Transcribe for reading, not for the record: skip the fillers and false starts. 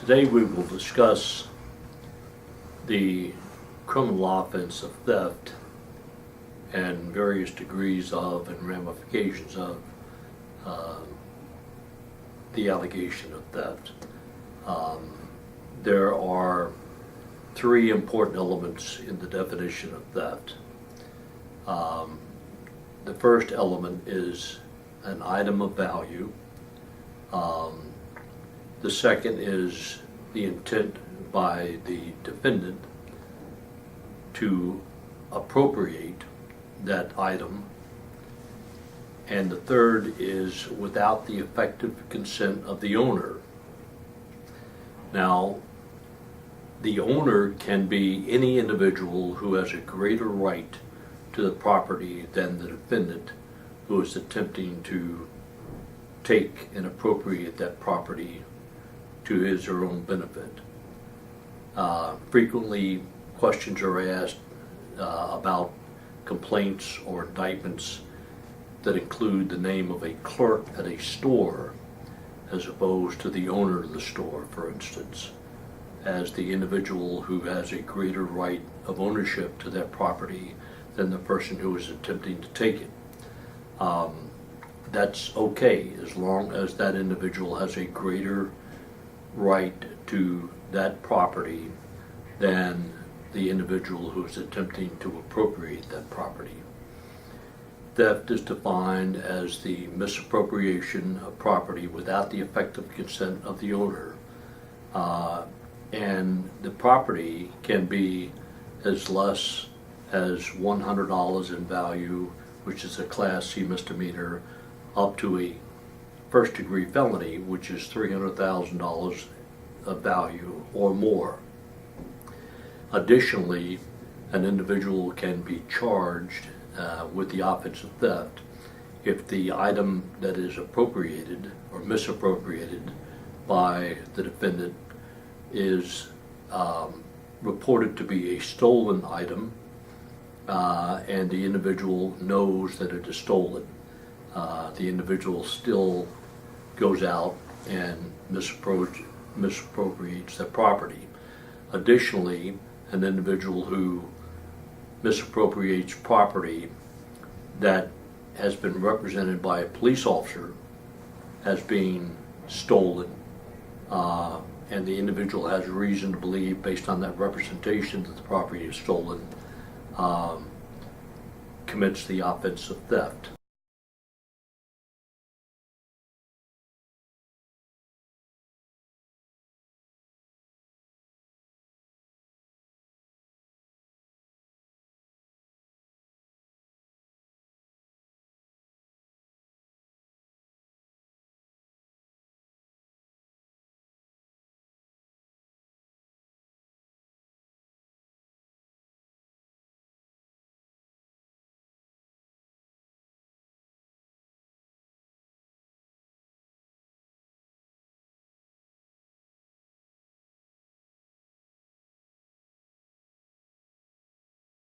Today we will discuss the criminal offense of theft and various degrees of and ramifications of the allegation of theft. There are three important elements in the definition of theft. The first element is an item of value. The second is the intent by the defendant to appropriate that item. And the third is without the effective consent of the owner. Now, the owner can be any individual who has a greater right to the property than the defendant who is attempting to take and appropriate that property to his or her own benefit. Frequently, questions are asked about complaints or indictments that include the name of a clerk at a store as opposed to the owner of the store, for instance, as the individual who has a greater right of ownership to that property than the person who is attempting to take it. That's okay as long as that individual has a greater right to that property than the individual who is attempting to appropriate that property. Theft is defined as the misappropriation of property without the effective consent of the owner. And the property can be as less as $100 in value, which is a Class C misdemeanor, up to a first-degree felony, which is $300,000 of value or more. Additionally, an individual can be charged with the offense of theft if the item that is appropriated or misappropriated by the defendant is reported to be a stolen item and the individual knows that it is stolen. The individual still goes out and misappropriates that property. Additionally, an individual who misappropriates property that has been represented by a police officer as being stolen, and the individual has reason to believe, based on that representation, that the property is stolen, commits the offense of theft.